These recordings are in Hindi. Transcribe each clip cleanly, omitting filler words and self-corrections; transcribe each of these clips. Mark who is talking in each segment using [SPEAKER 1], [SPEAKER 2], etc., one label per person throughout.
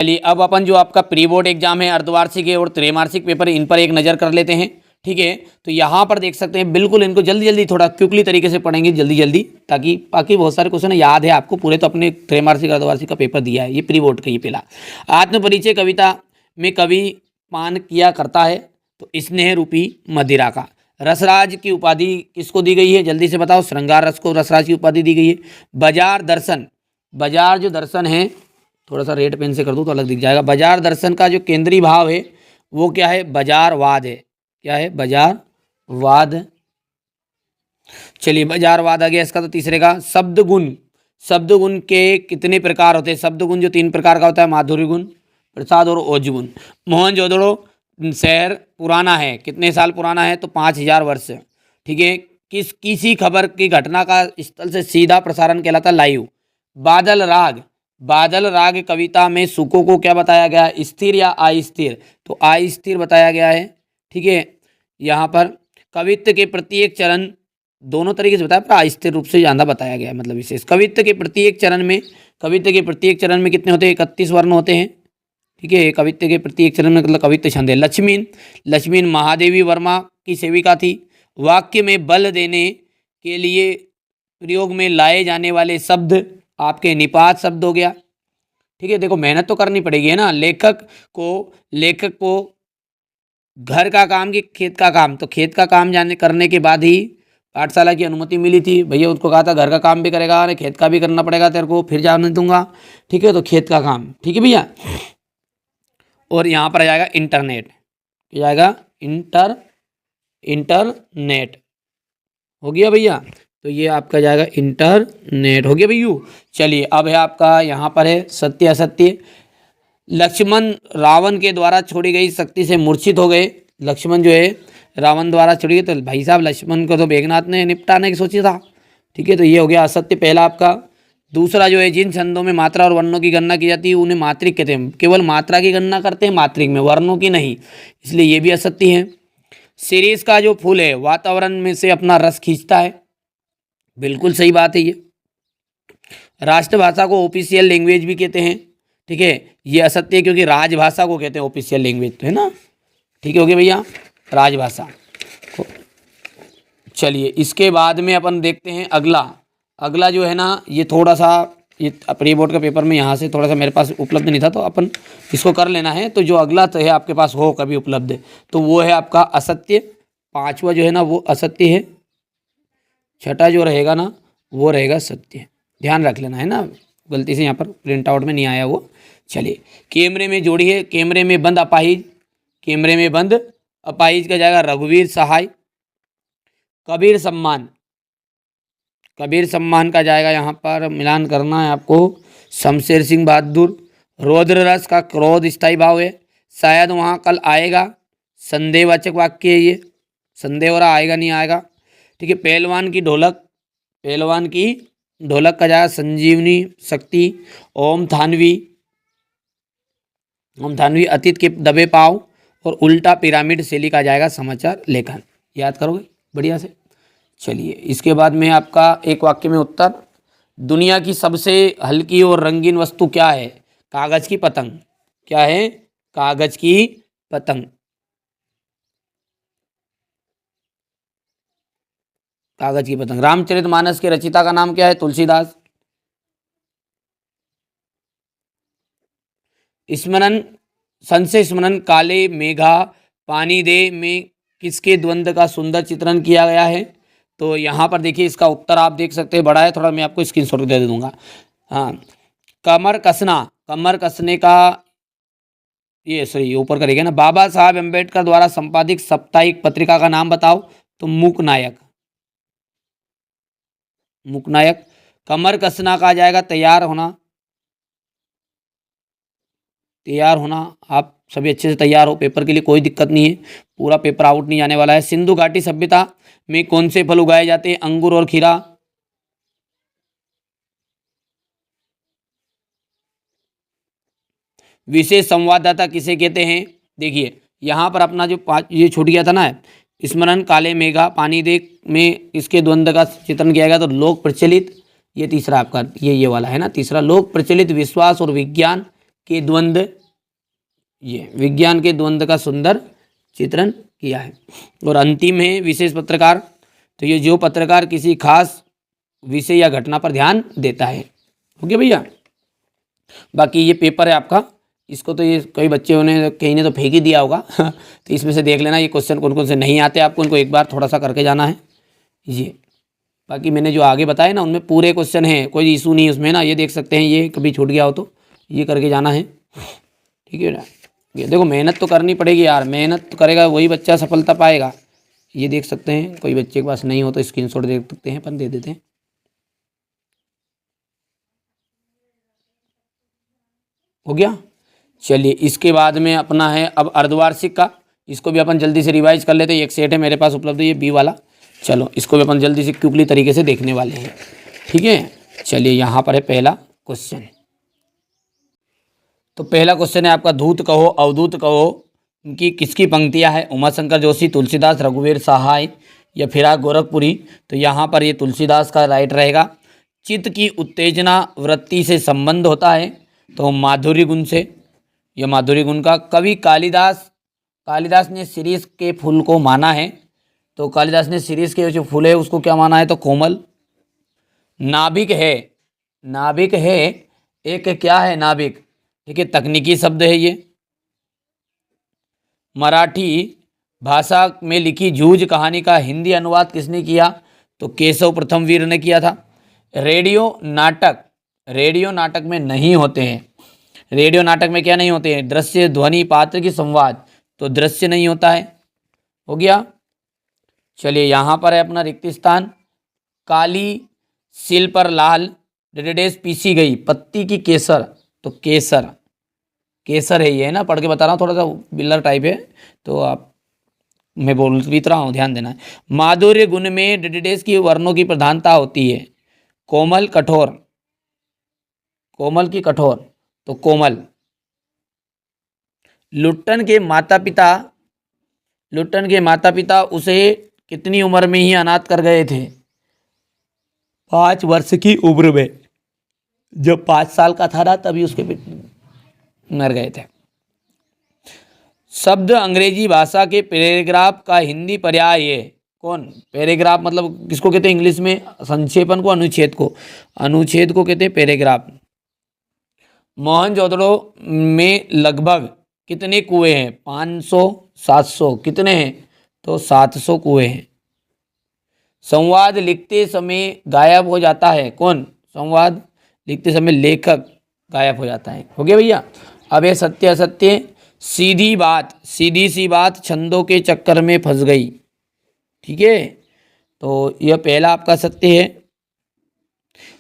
[SPEAKER 1] चलिए अब अपन जो आपका प्री बोर्ड एग्जाम है, अर्धवार्षिक है और त्रैमासिक पेपर, इन पर एक नज़र कर लेते हैं। ठीक है, तो यहाँ पर देख सकते हैं, बिल्कुल इनको जल्दी जल्दी थोड़ा क्विकली तरीके से पढ़ेंगे जल्दी जल्दी, ताकि बाकी बहुत सारे क्वेश्चन याद है आपको पूरे, तो अपने त्रैमासिक अर्धवार्षिक का पेपर दिया है, ये प्री बोर्ड का ये पहला। आत्मपरिचय कविता में कवि पान किया करता है तो स्नेह रूपी मदिरा का। रसराज की उपाधि किसको दी गई है, जल्दी से बताओ। श्रृंगार रस को रसराज की उपाधि दी गई है। बाजार दर्शन, बाजार जो दर्शन है, थोड़ा सा रेड पेन से कर दूँ तो अलग दिख जाएगा। बाजार दर्शन का जो केंद्रीय भाव है वो क्या है, बाजारवाद है। क्या है, बाजारवाद। चलिए बाजारवाद आ गया इसका। तो तीसरे का शब्द गुण, शब्द गुण के कितने प्रकार होते हैं। शब्द गुण जो 3 प्रकार का होता है, माधुर्य गुण, प्रसाद और ओज गुण। मोहनजोदड़ो शहर पुराना है, कितने साल पुराना है, तो 5000 वर्ष। ठीक है, किसी खबर की घटना का स्थल से सीधा प्रसारण कहलाता लाइव। बादल राग, बादल राग कविता में सुकों को क्या बताया गया है, स्थिर या अस्थिर, तो अस्थिर बताया गया है। ठीक है, यहाँ पर कवित्व के प्रत्येक चरण, दोनों तरीके से बताया, पर अस्थिर रूप से ज़्यादा बताया गया है, मतलब विशेष। कवित्व के प्रत्येक चरण में, कवित्व के प्रत्येक चरण में कितने होते हैं, 31 वर्ण होते हैं। ठीक है, कवित्व के प्रत्येक चरण में मतलब कवित्व छंद है। लक्ष्मीन, लक्ष्मीन महादेवी वर्मा की सेविका थी। वाक्य में बल देने के लिए प्रयोग में लाए जाने वाले शब्द आपके निपात शब्द हो गया। ठीक है, देखो मेहनत तो करनी पड़ेगी है ना। लेखक को घर का काम कि खेत का काम, तो खेत का काम जाने करने के बाद ही पाठशाला की अनुमति मिली थी। भैया उसको कहा था घर का काम भी करेगा और खेत का भी करना पड़ेगा तेरे को, फिर जाने दूंगा। ठीक है, तो खेत का काम, ठीक है भैया। और यहाँ पर आ जाएगा इंटरनेट, क्या जाएगा, इंटरनेट हो गया भैया। तो ये आपका जाएगा इंटरनेट हो गया भैया। चलिए अब है आपका यहाँ पर है सत्य असत्य। लक्ष्मण रावण के द्वारा छोड़ी गई शक्ति से मूर्छित हो गए। लक्ष्मण जो है रावण द्वारा छोड़ी गई, तो भाई साहब लक्ष्मण को तो मेघनाथ ने निपटाने की सोची था। ठीक है, तो ये हो गया असत्य पहला आपका। दूसरा जो है, जिन छंदों में मात्रा और वर्णों की गणना की जाती है उन्हें मात्रिक कहते हैं। केवल मात्रा की गणना करते हैं मात्रिक में, वर्णों की नहीं, इसलिए ये भी असत्य है। शिरीष का जो फूल है वातावरण में से अपना रस खींचता है, बिल्कुल सही बात है ये। राष्ट्रभाषा को ऑफिशियल लैंग्वेज भी कहते हैं। ठीक है, ये असत्य है क्योंकि राजभाषा को कहते हैं ऑफिशियल लैंग्वेज, तो है ना। ठीक है, हो गया भैया राजभाषा। चलिए इसके बाद में अपन देखते हैं अगला। अगला जो है ना, ये थोड़ा सा, ये प्री बोर्ड का पेपर में यहाँ से थोड़ा सा मेरे पास उपलब्ध नहीं था, तो अपन इसको कर लेना है। तो जो अगला तो है आपके पास हो कभी उपलब्ध, तो वो है आपका असत्य। 5वां जो है ना वो असत्य है। छठा जो रहेगा ना वो रहेगा सत्य, ध्यान रख लेना है ना, गलती से यहाँ पर प्रिंट आउट में नहीं आया वो। चलिए कैमरे में जोड़ी है, कैमरे में बंद अपाहिज, कैमरे में बंद अपाहिज का जाएगा रघुवीर सहाय। कबीर सम्मान, कबीर सम्मान का जाएगा, यहाँ पर मिलान करना है आपको, शमशेर सिंह बहादुर। रौद्र रस का क्रोध स्थायी भाव है। शायद वहाँ कल आएगा, संदेहवाचक वाक्य है ये, संदेह हो रहा आएगा नहीं आएगा। ठीक है, पहलवान की ढोलक, पहलवान की ढोलक का जाएगा संजीवनी शक्ति। ओम थानवी, ओम थानवी अतीत के दबे पाव। और उल्टा पिरामिड शैली का जाएगा समाचार लेखन। याद करोगे बढ़िया से। चलिए इसके बाद में आपका एक वाक्य में उत्तर। दुनिया की सबसे हल्की और रंगीन वस्तु क्या है, कागज की पतंग। क्या है, कागज की पतंग, कागज की पतंग। रामचरितमानस के रचिता का नाम क्या है, तुलसीदास। स्मरण, संशय स्मरण काले मेघा पानी दे में किसके द्वंद्व का सुंदर चित्रण किया गया है। तो यहाँ पर देखिए इसका उत्तर आप देख सकते हैं, बड़ा है थोड़ा, मैं आपको स्क्रीनशॉट दे दूंगा। हाँ, कमर कसना, कमर कसने का ये सही ऊपर करेगा ना। बाबा साहब अम्बेडकर द्वारा संपादित साप्ताहिक पत्रिका का नाम बताओ, तो मूक नायक, मूक नायक। कमर कसना का जाएगा तैयार होना, तैयार होना। आप सभी अच्छे से तैयार हो, पेपर के लिए कोई दिक्कत नहीं है, पूरा पेपर आउट नहीं आने वाला है। सिंधु घाटी सभ्यता में कौन से फल उगाए जाते हैं, अंगूर और खीरा। विशेष संवाददाता किसे कहते हैं। देखिए यहाँ पर अपना जो ये छूट गया था ना, स्मरण काले मेघा पानी दे में इसके द्वंद्व का चित्रण किया गया, तो लोक प्रचलित, ये तीसरा आपका ये वाला है ना, तीसरा लोक प्रचलित विश्वास और विज्ञान के द्वंद्व, ये विज्ञान के द्वंद्व का सुंदर चित्रण किया है। और अंतिम है विशेष पत्रकार, तो ये जो पत्रकार किसी खास विषय या घटना पर ध्यान देता है। ओके भैया, बाकी ये पेपर है आपका, इसको तो ये कई बच्चों ने कहीं ने तो फेंक ही दिया होगा तो इसमें से देख लेना ये क्वेश्चन कौन कौन से नहीं आते आपको, उनको एक बार थोड़ा सा करके जाना है ये। बाकी मैंने जो आगे बताया ना उनमें पूरे क्वेश्चन हैं, कोई इशू नहीं है उसमें ना, ये देख सकते हैं, ये कभी छूट गया हो तो ये करके जाना है, ठीक है ना। ये देखो मेहनत तो करनी पड़ेगी यार, मेहनत तो करेगा वही बच्चा सफलता पाएगा। ये देख सकते हैं, कोई बच्चे के पास नहीं हो तो स्क्रीनशॉट देख सकते हैं, अपन दे देते हैं। हो गया, चलिए इसके बाद में अपना है अब अर्धवार्षिक का, इसको भी अपन जल्दी से रिवाइज कर लेते हैं। एक सेट है मेरे पास उपलब्ध, ये बी वाला, चलो इसको भी अपन जल्दी से क्विकली तरीके से देखने वाले हैं, ठीक है। चलिए यहाँ पर है पहला क्वेश्चन। तो पहला क्वेश्चन है आपका, धूत कहो अवधूत कहो इनकी किसकी पंक्तियाँ है? उमाशंकर जोशी, तुलसीदास, रघुवीर सहाय या फिराक गोरखपुरी। तो यहाँ पर ये तुलसीदास का राइट रहेगा। चित्त की उत्तेजना वृत्ति से संबंध होता है, तो माधुर्य गुण से, यह माधुर्य गुण का। कवि कालिदास, कालिदास ने शिरीष के फूल को माना है, तो कालिदास ने शिरीष के जो फूल है उसको क्या माना है? तो कोमल। नाभिक है, नाभिक है एक, क्या है नाभिक, ठीक है, तकनीकी शब्द है ये। मराठी भाषा में लिखी जूझ कहानी का हिंदी अनुवाद किसने किया? तो केशव प्रथम वीर ने किया था। रेडियो नाटक, रेडियो नाटक में नहीं होते हैं, रेडियो नाटक में क्या नहीं होते हैं? दृश्य, ध्वनि, पात्र की संवाद, तो दृश्य नहीं होता है। हो गया, चलिए यहाँ पर है अपना रिक्त स्थान। काली सिल पर लाल डेडेस पीसी गई पत्ती की केसर, तो केसर, केसर है ये, है ना, पढ़ के बता रहा हूँ, थोड़ा सा बिल्लर टाइप है तो आप, मैं बोल भी रहा हूँ, ध्यान देना है। माधुर्य गुण में डेडेस की वर्णों की प्रधानता होती है। कोमल कठोर, कोमल की कठोर, तो कोमल। लुट्टन के माता पिता, लुट्टन के माता पिता उसे कितनी उम्र में ही अनाथ कर गए थे? 5 वर्ष की उम्र में, जब 5 साल का था ना तभी उसके मर गए थे। शब्द अंग्रेजी भाषा के पैराग्राफ का हिंदी पर्याय है कौन? पैराग्राफ मतलब किसको कहते हैं इंग्लिश में? संक्षेपण को, अनुच्छेद को, अनुच्छेद को कहते हैं पैराग्राफ। मोहनजोदड़ो में लगभग कितने कुएं हैं? 500, 700, कितने हैं? तो 700 कुएं हैं। संवाद लिखते समय गायब हो जाता है कौन? संवाद लिखते समय लेखक गायब हो जाता है। हो गया भैया। अब ये सत्य असत्य, सीधी बात, सीधी सी बात छंदों के चक्कर में फंस गई, ठीक है, तो यह पहला आपका सत्य है।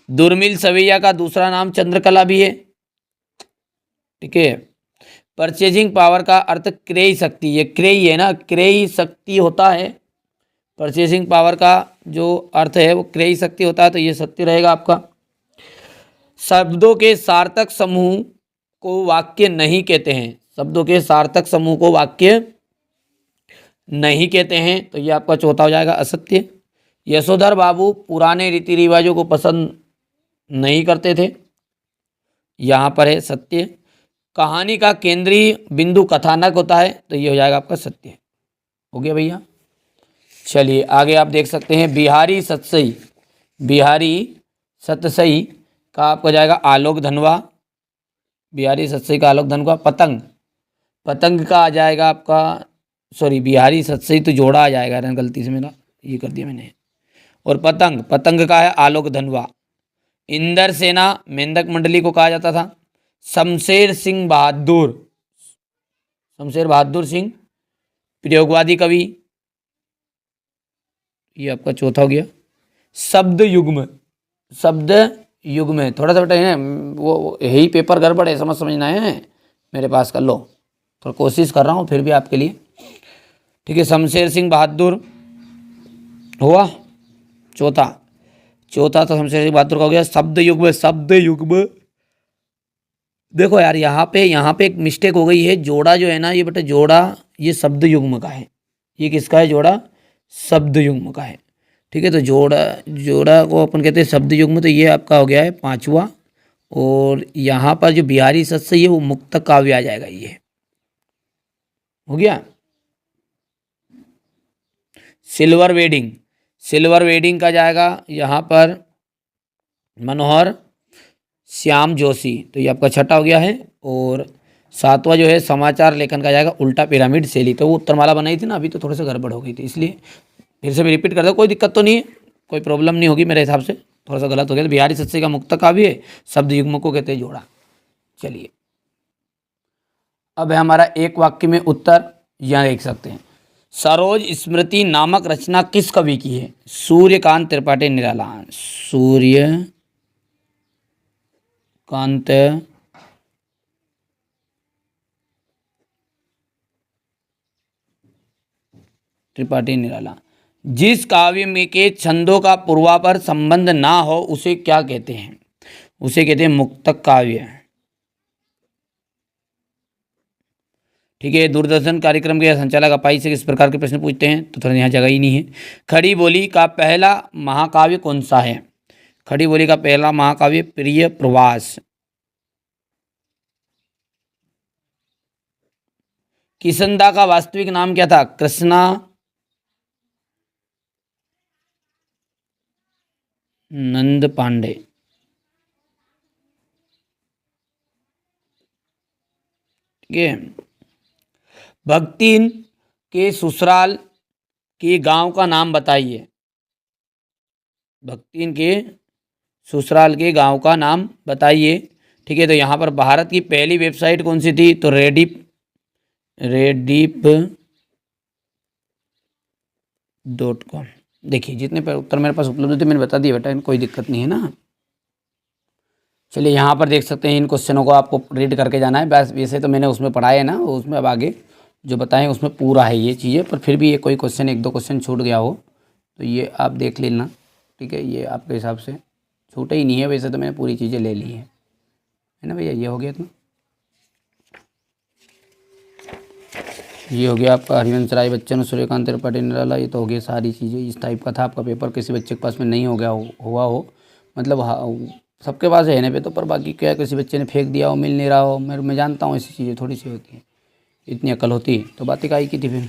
[SPEAKER 1] दुर्मिल सवैया का दूसरा नाम चंद्रकला भी है, ठीक है। परचेजिंग पावर का अर्थ क्रय शक्ति, ये क्रय है ना, क्रय शक्ति होता है। परचेजिंग पावर का जो अर्थ है वो क्रय शक्ति होता है, तो ये सत्य रहेगा आपका। शब्दों के सार्थक समूह को वाक्य नहीं कहते हैं, शब्दों के सार्थक समूह को वाक्य नहीं कहते हैं, तो ये आपका चौथा हो जाएगा असत्य। यशोधर बाबू पुराने रीति रिवाजों को पसंद नहीं करते थे, यहाँ पर है सत्य। कहानी का केंद्रीय बिंदु कथानक होता है, तो ये हो जाएगा आपका सत्य। हो गया भैया। चलिए आगे आप देख सकते हैं बिहारी सतसई, बिहारी सतसई का आपका जाएगा आलोक धनवा, बिहारी सतसई का आलोक धनवा। पतंग, पतंग का आ जाएगा आपका, सॉरी बिहारी सतसई तो जोड़ा आ जाएगा, गलती से मेरा ये कर दिया मैंने। और पतंग, पतंग का है आलोक धनवा। इंदर सेना मेंढक मंडली को कहा जाता था। शमशेर सिंह बहादुर, शमशेर बहादुर सिंह प्रयोगवादी कवि, ये आपका चौथा हो गया। शब्द युग्म, शब्द युग्म थोड़ा सा बेटा है वो यही पेपर गड़बड़ है, समझना है मेरे पास, कर लो, थोड़ा कोशिश कर रहा हूँ फिर भी आपके लिए, ठीक है। शमशेर सिंह बहादुर हुआ चौथा, चौथा तो शमशेर सिंह बहादुर का हो गया। शब्द युग्म, शब्द युग्म देखो यार यहाँ पे एक मिस्टेक हो गई है, जोड़ा जो है ना ये बेटा जोड़ा, ये शब्द युग्म का है, ये किसका है? जोड़ा शब्द युग्म का है, ठीक है। तो जोड़ा, जोड़ा को अपन कहते हैं शब्द युग्म, तो ये आपका हो गया है 5वां और यहाँ पर जो बिहारी सत सही है वो मुक्तक काव्य आ जाएगा। ये हो गया। सिल्वर वेडिंग, सिल्वर वेडिंग का जाएगा यहाँ पर मनोहर श्याम जोशी, तो ये आपका छठा हो गया है। और सातवां जो है समाचार लेखन का जाएगा उल्टा पिरामिड शैली, तो वो उत्तरमाला बनाई थी ना अभी, तो थोड़ा सा गड़बड़ हो गई थी, इसलिए फिर से भी रिपीट कर दो, कोई दिक्कत तो नहीं है, कोई प्रॉब्लम नहीं होगी मेरे हिसाब से, थोड़ा सा गलत हो गया। तो बिहारी सत्स्य का मुक्तक काव्य है, शब्द युग्मों को कहते हैं जोड़ा। चलिए अब है हमारा एक वाक्य में उत्तर, यहाँ देख सकते हैं। सरोज स्मृति नामक रचना किस कवि की है? सूर्यकांत त्रिपाठी निराला। सूर्यकांत त्रिपाठी निराला। जिस काव्य में के छंदों का पूर्वापर संबंध ना हो उसे क्या कहते हैं? उसे कहते हैं मुक्तक काव्य। ठीक है। दूरदर्शन कार्यक्रम के संचालक अपाई से किस प्रकार के प्रश्न पूछते हैं? तो थोड़ा यहाँ जगह ही नहीं है। खड़ी बोली का पहला महाकाव्य कौन सा है? खड़ी बोली का पहला महाकाव्य प्रिय प्रवास। किसंदा का वास्तविक नाम क्या था? कृष्णा नंद पांडे। ठीक है। भक्तिन के ससुराल के गांव का नाम बताइए। भक्तिन के ससुराल के गांव का नाम बताइए। ठीक है। तो यहाँ पर भारत की पहली वेबसाइट कौन सी थी? तो rediff.com। देखिए जितने पर उत्तर मेरे पास उपलब्ध थे मैंने बता दिया बेटा, कोई दिक्कत नहीं है ना। चलिए यहाँ पर देख सकते हैं, इन क्वेश्चनों को आपको रीड करके जाना है। बस वैसे तो मैंने उसमें पढ़ाया है ना, उसमें अब आगे जो बताएं उसमें पूरा है ये चीज़ें, पर फिर भी ये कोई क्वेश्चन एक दो क्वेश्चन छूट गया हो तो ये आप देख लेना। ठीक है। ये आपके हिसाब से छूटे ही नहीं है, वैसे तो मैंने पूरी चीज़ें ले ली है ना भैया। ये हो गया इतना, ये हो गया आपका हरिवंश राय बच्चन, सूर्यकांत त्रिपाठी निराला, ये तो हो गया सारी चीज़ें। इस टाइप का था आपका पेपर, किसी बच्चे के पास में नहीं हो गया हुआ हो मतलब सबके पास है ना पे तो, पर बाकी क्या किसी बच्चे ने फेंक दिया हो, मिल नहीं रहा हो, मैं जानता हूँ ऐसी चीज़ें थोड़ी सी होती हैं, इतनी अकल होती तो बातें काहे की थी फिर।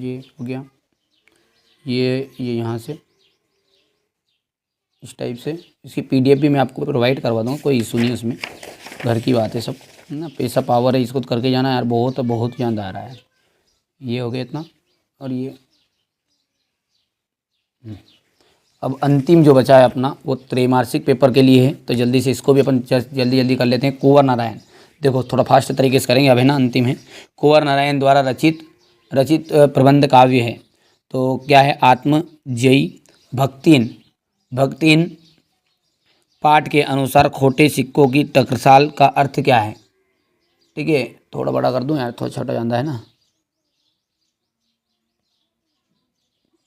[SPEAKER 1] ये हो गया, ये यहाँ से इस टाइप से, इसकी PDF भी मैं आपको प्रोवाइड करवा दूँगा, कोई इशू नहीं उसमें, घर की बात है सब ना, पैसा पावर है, इसको तो करके जाना यार, बहुत बहुत याद आ रहा है। ये हो गया इतना, और ये अब अंतिम जो बचा है अपना वो त्रैमासिक पेपर के लिए है, तो जल्दी से इसको भी अपन जल्दी जल्दी कर लेते हैं। कुंवर नारायण, देखो थोड़ा फास्ट तरीके से करेंगे, अब है ना अंतिम है। कुंवर नारायण द्वारा रचित प्रबंध काव्य है, तो क्या है? आत्मजयी। भक्तिन पाठ के अनुसार खोटे सिक्कों की टकसाल का अर्थ क्या है? ठीक है। थोड़ा बड़ा कर दूं यार, थोड़ा छोटा जाता है ना,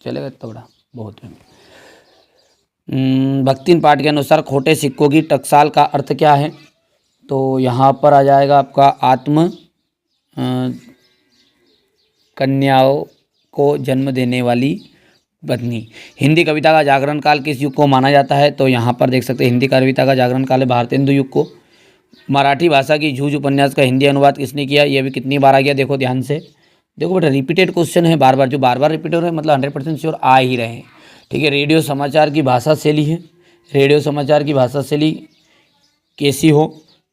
[SPEAKER 1] चलेगा इतना बड़ा बहुत है। भक्तिन पाठ के अनुसार खोटे सिक्कों की टकसाल का अर्थ क्या है? तो यहाँ पर आ जाएगा आपका आत्म कन्याओं को जन्म देने वाली पत्नी। हिंदी कविता का जागरण काल किस युग को माना जाता है? तो यहाँ पर देख सकते हैं हिंदी कविता का जागरण काल है भारतेंदु युग को। मराठी भाषा की जूझ उपन्यास का हिंदी अनुवाद किसने किया? ये अभी कितनी बार आ गया देखो ध्यान से, देखो बेटा रिपीटेड क्वेश्चन है, बार बार जो बार बार रिपीट हो रहे हैं मतलब 100% श्योर आ ही रहे हैं। ठीक है। रेडियो समाचार की भाषा शैली है, रेडियो समाचार की भाषा शैली कैसी हो?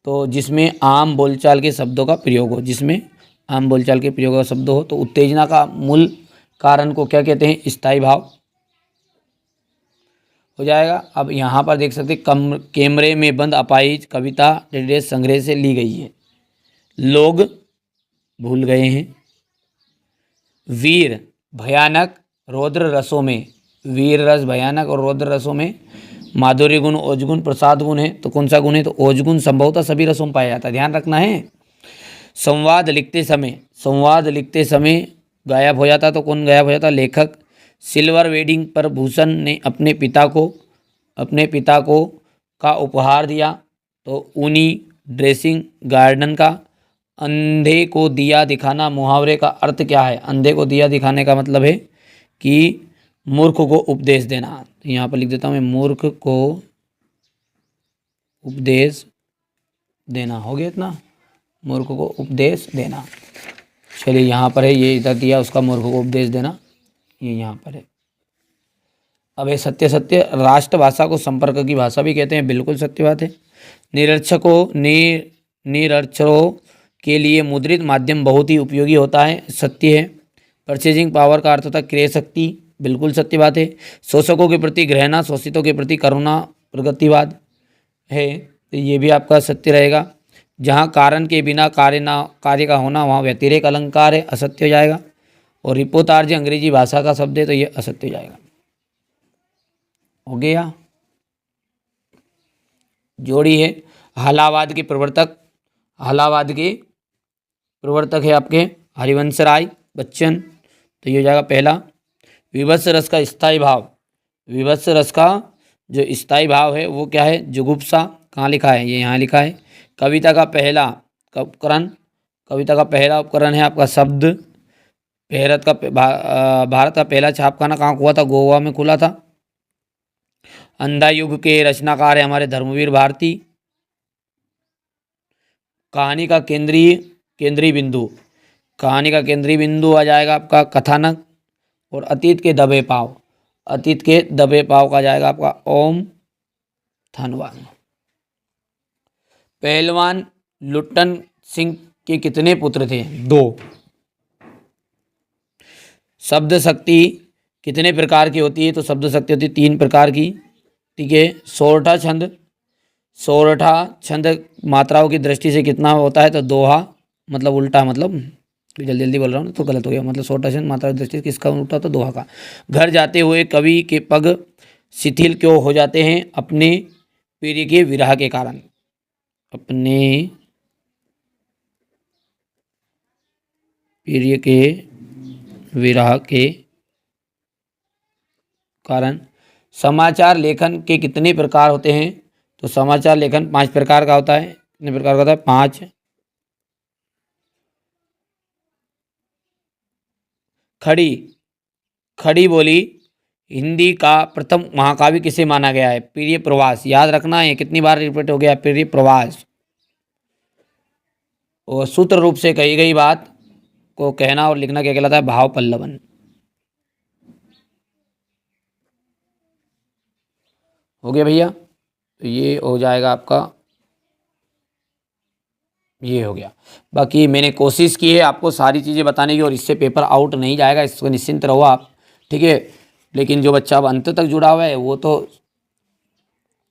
[SPEAKER 1] तो जिसमें आम बोलचाल के शब्दों का प्रयोग हो, जिसमें आम बोलचाल के प्रयोग का शब्द हो। तो उत्तेजना का मूल कारण को क्या कहते हैं? स्थायी भाव हो जाएगा। अब यहाँ पर देख सकते कैमरे में बंद अपाहिज कविता डेडेस संग्रह से ली गई है। लोग भूल गए हैं। वीर भयानक रौद्र रसों में, वीर रस भयानक और रौद्र रसों में माधुर्य गुण, ओज गुण, प्रसाद गुण है, तो कौन सा गुण है? तो ओज गुण संभवतः सभी रसों में पाया जाता है, ध्यान रखना है। संवाद लिखते समय गायब हो जाता, तो कौन गायब हो जाता? लेखक। सिल्वर वेडिंग पर भूषण ने अपने पिता को का उपहार दिया, तो ऊनी ड्रेसिंग गार्डन का। अंधे को दिया दिखाना मुहावरे का अर्थ क्या है? अंधे को दिया दिखाने का मतलब है कि मूर्ख को उपदेश देना। तो यहाँ पर लिख देता हूँ मैं, मूर्ख को उपदेश देना। हो गया इतना, मूर्ख को उपदेश देना। चलिए यहाँ पर है, ये इधर दिया उसका मूर्ख को उपदेश देना, ये यहाँ पर है। अब है सत्य सत्य, राष्ट्रभाषा को संपर्क की भाषा भी कहते हैं, बिल्कुल सत्य बात है। निरक्षरों के लिए मुद्रित माध्यम बहुत ही उपयोगी होता है, सत्य है। परचेजिंग पावर का अर्थ होता है क्रय शक्ति, बिल्कुल सत्य बात है। शोषकों के प्रति घृणा, शोषितों के प्रति करुणा, प्रगतिवाद है, तो ये भी आपका सत्य रहेगा। जहाँ कारण के बिना कार्य का होना वहाँ व्यतिरेक अलंकार है, असत्य हो जाएगा। और रिपोर्टार्ज अंग्रेजी भाषा का शब्द है, तो ये असत्य हो जाएगा। हो गया। जोड़ी है हलावाद के प्रवर्तक, हलावाद के प्रवर्तक है आपके हरिवंश राय बच्चन, तो ये हो जाएगा पहला। विभत्स रस का स्थायी भाव, विभत्स रस का जो स्थायी भाव है वो क्या है, जुगुप्सा। कहाँ लिखा है, ये यहाँ लिखा है। कविता का पहला उपकरण, कविता का पहला उपकरण है आपका शब्द। भारत का पहला छापखाना कहाँ हुआ था, गोवा में खुला था। अंधा युग के रचनाकार है हमारे धर्मवीर भारती। कहानी का केंद्रीय बिंदु, कहानी का केंद्रीय बिंदु आ जाएगा आपका कथानक। और अतीत के दबे पाव, अतीत के दबे पाव का जाएगा आपका ओम थानवान। पहलवान लुट्टन सिंह के कितने पुत्र थे, 2। शब्द शक्ति कितने प्रकार की होती है, तो शब्द शक्ति होती है 3 प्रकार की, ठीक है। सोरठा छंद, सोरठा छंद मात्राओं की दृष्टि से कितना होता है, तो दोहा, मतलब उल्टा, मतलब जल्दी जल्दी बोल रहा हूँ ना तो गलत हो गया, मतलब सोरठा छंद मात्रा की दृष्टि से किसका उल्टा, तो दोहा का। घर जाते हुए कवि के पग शिथिल क्यों हो जाते हैं, अपने प्रिय के विरह के कारण, अपने प्रिय के विरह के कारण। समाचार लेखन के कितने प्रकार होते हैं, तो समाचार लेखन 5 प्रकार का होता है। कितने प्रकार का होता है, 5। खड़ी बोली हिंदी का प्रथम महाकाव्य किसे माना गया है, प्रिय प्रवास। याद रखना है कितनी बार रिपीट हो गया, प्रिय प्रवास। और सूत्र रूप से कही गई बात को कहना और लिखना क्या कहलाता है, भाव पल्लवन। हो गया भैया, तो ये हो जाएगा आपका, ये हो गया। बाकी मैंने कोशिश की है आपको सारी चीज़ें बताने की, और इससे पेपर आउट नहीं जाएगा, इसको निश्चिंत रहो आप, ठीक है। लेकिन जो बच्चा अब अंत तक जुड़ा हुआ है वो तो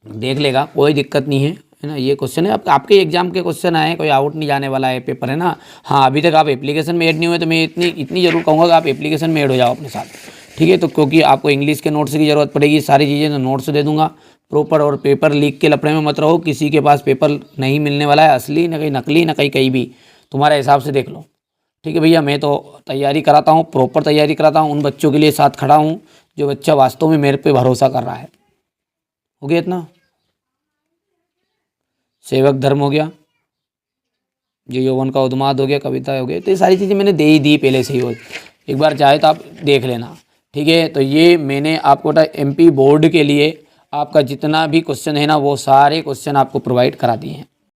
[SPEAKER 1] देख लेगा, कोई दिक्कत नहीं है ना। ये क्वेश्चन है आपके एग्जाम के क्वेश्चन आए, कोई आउट नहीं जाने वाला है पेपर, है ना। हाँ, अभी तक आप एप्लीकेशन में ऐड नहीं हुए तो मैं इतनी जरूर कहूँगा कि आप एप्लीकेशन में ऐड हो जाओ अपने साथ, ठीक है। तो क्योंकि आपको इंग्लिश के नोट्स की ज़रूरत पड़ेगी, सारी चीज़ें तो नोट्स दे दूँगा प्रॉपर। और पेपर लीक के लफड़े में मत रहो, किसी के पास पेपर नहीं मिलने वाला है, असली न कहीं नकली न कहीं भी, तुम्हारे हिसाब से देख लो, ठीक है भैया। मैं तो तैयारी कराता हूँ, प्रॉपर तैयारी कराता हूँ, उन बच्चों के लिए साथ खड़ा हूँ जो बच्चा वास्तव में मेरे पे भरोसा कर रहा है। हो गया इतना, सेवक धर्म हो गया, जो यौवन का उन्माद हो गया, कविता हो गया, तो ये सारी चीज़ें मैंने दे ही दी पहले से ही, एक बार चाहे तो आप देख लेना, ठीक है। तो ये मैंने आपको MP बोर्ड के लिए आपका जितना भी क्वेश्चन है ना, वो सारे क्वेश्चन आपको प्रोवाइड करा दिए हैं।